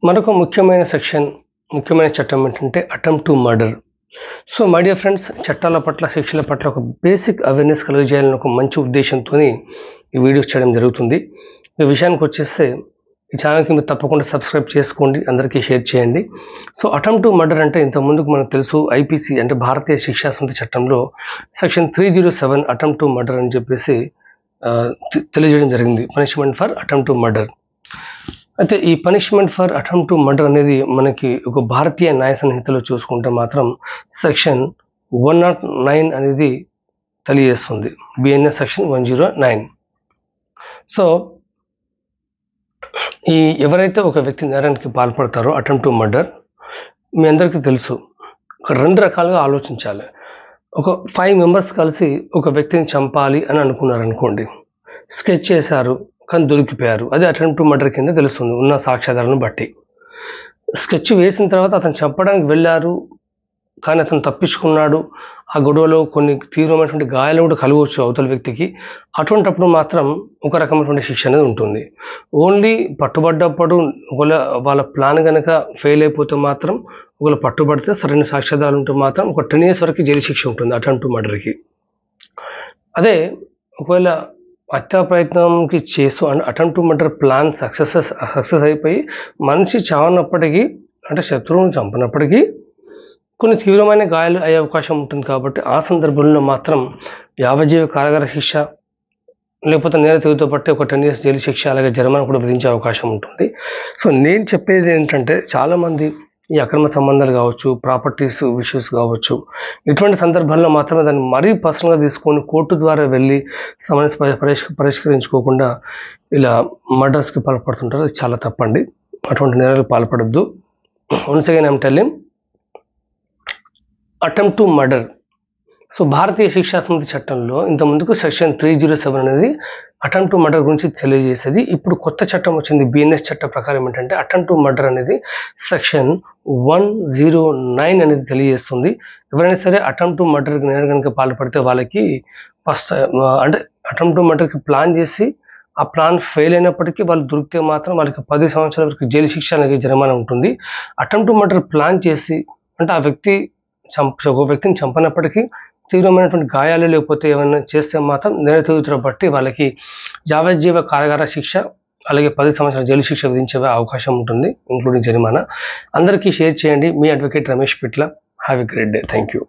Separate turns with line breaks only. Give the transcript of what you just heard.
మరొక ముఖ్యమైన సెక్షన్, ముఖ్యమైన చట్టం ఏంటంటే attempt to murder. So my dear friends, చట్టాల పట్ల, శిక్షల పట్ల ఒక బేసిక్ అవేర్నెస్ కలిగజేయాలని ఒక మంచి ఉద్దేశంతో ఈ వీడియోస్ చేయడం జరుగుతుంది. ఈ విషయానికి వచ్చేస్తే ఈ ఛానల్కి మీరు తప్పకుండా సబ్స్క్రైబ్ చేసుకోండి, అందరికీ షేర్ చేయండి. సో అటెంప్ట్ టు మర్డర్ అంటే ఇంతకుముందుకు మనకు తెలుసు, ఐపీసీ అంటే భారతీయ శిక్షా సమితి చట్టంలో సెక్షన్ 307 అటెంప్ట్ టు మర్డర్ అని చెప్పేసి తెలియజేయడం జరిగింది, punishment for attempt to murder. అయితే ఈ punishment for attempt to murder అనేది మనకి ఒక భారతీయ న్యాయ సంహితలో చూసుకుంటే మాత్రం సెక్షన్ 109 అనేది తెలియజేస్తుంది, బిఎన్ఎస్ సెక్షన్ 109. సో ఈ ఎవరైతే ఒక వ్యక్తి నేరానికి పాల్పడతారో అటెంప్ట్ టు మర్డర్, మీ అందరికీ తెలుసు, ఒక రెండు రకాలుగా ఆలోచించాలి. ఒక 5 మెంబర్స్ కలిసి ఒక వ్యక్తిని చంపాలి అని అనుకున్నారు అనుకోండి, స్కెచ్ చేశారు కానీ దొరికిపోయారు, అది అటెంప్ట్ టు మర్డర్ కింద తెలుస్తుంది ఉన్న సాక్ష్యాధారాలను బట్టి. స్కెచ్ వేసిన తర్వాత అతను చంపడానికి వెళ్ళారు కానీ అతను తప్పించుకున్నాడు, ఆ గొడవలో కొన్ని తీవ్రమైనటువంటి గాయాలు కూడా కలగవచ్చు అవతల వ్యక్తికి, అటువంటిప్పుడు మాత్రం ఒక రకమైనటువంటి శిక్ష అనేది ఉంటుంది. ఓన్లీ పట్టుబడ్డప్పుడు ఒకవేళ వాళ్ళ ప్లాన్ కనుక ఫెయిల్ అయిపోతే మాత్రం, ఒకవేళ పట్టుబడితే సరైన సాక్ష్యాధారాలు ఉంటే మాత్రం ఒక 10 years వరకు జైలు శిక్ష ఉంటుంది అటెంప్ట్ టు మర్డర్కి. అదే ఒకవేళ హత్యా ప్రయత్నంకి చేస్తూ attempt to murder plan success అయిపోయి మనిషి చావనప్పటికీ, అంటే శత్రువును చంపినప్పటికీ కొన్ని తీవ్రమైన గాయాలు అయ్యే అవకాశం ఉంటుంది. కాబట్టి ఆ సందర్భంలో మాత్రం యావజ్జీవ కారాగార శిక్ష, లేకపోతే నేరతితో బట్టి ఒక 10 years జైలు శిక్ష, అలాగే జరిమానా కూడా విధించే అవకాశం ఉంటుంది. సో నేను చెప్పేది ఏంటంటే, చాలామంది ఈ అక్రమ సంబంధాలు కావచ్చు, ప్రాపర్టీస్ ఇష్యూస్ కావచ్చు, ఇటువంటి సందర్భాల్లో మాత్రమే దాన్ని మరీ పర్సనల్గా తీసుకొని కోర్టు ద్వారా వెళ్ళి సమస్య పరిష్కరించుకోకుండా ఇలా మర్డర్స్కి పాల్పడుతుంటారు. అది చాలా తప్పండి, అటువంటి నేరాలకు పాల్పడద్దు. Once again I'm telling, attempt to murder. So భారతీయ శిక్షా సమితి చట్టంలో ఇంతకుముందుకు సెక్షన్ 307 అనేది అటెంప్ట్ టు మర్డర్ గురించి తెలియజేసేది. ఇప్పుడు కొత్త చట్టం వచ్చింది, బిఎన్ఎస్ చట్టం ప్రకారం ఏంటంటే అటెంప్ట్ టు మర్డర్ అనేది సెక్షన్ 109 అనేది తెలియజేస్తుంది. ఎవరైనా సరే అటెంప్ట్ టు మర్డర్కి నేర కనుక పాల్పడితే వాళ్ళకి ఫస్ట్ అంటే అటెంప్ట్ టు మర్డర్కి ప్లాన్ చేసి ఆ ప్లాన్ ఫెయిల్ అయినప్పటికీ వాళ్ళు దొరికితే మాత్రం వాళ్ళకి 10 సంవత్సరాల వరకు జైలు శిక్ష అనేది జరిమానా ఉంటుంది. అటెంప్ట్ టు మర్డర్ ప్లాన్ చేసి, అంటే ఆ వ్యక్తి ఒక వ్యక్తిని చంపనప్పటికీ తీవ్రమైనటువంటి గాయాలు లేకపోతే ఏమైనా చేస్తే మాత్రం నేరతితో బట్టి వాళ్ళకి యావజ్జీవ కారాగార శిక్ష, అలాగే 10 సంవత్సరాల జైలు శిక్ష విధించే అవకాశం ఉంటుంది, ఇంక్లూడింగ్ జరిమానా. అందరికీ షేర్ చేయండి. మీ advocate Ramesh Pitla. Have a great day. Thank you.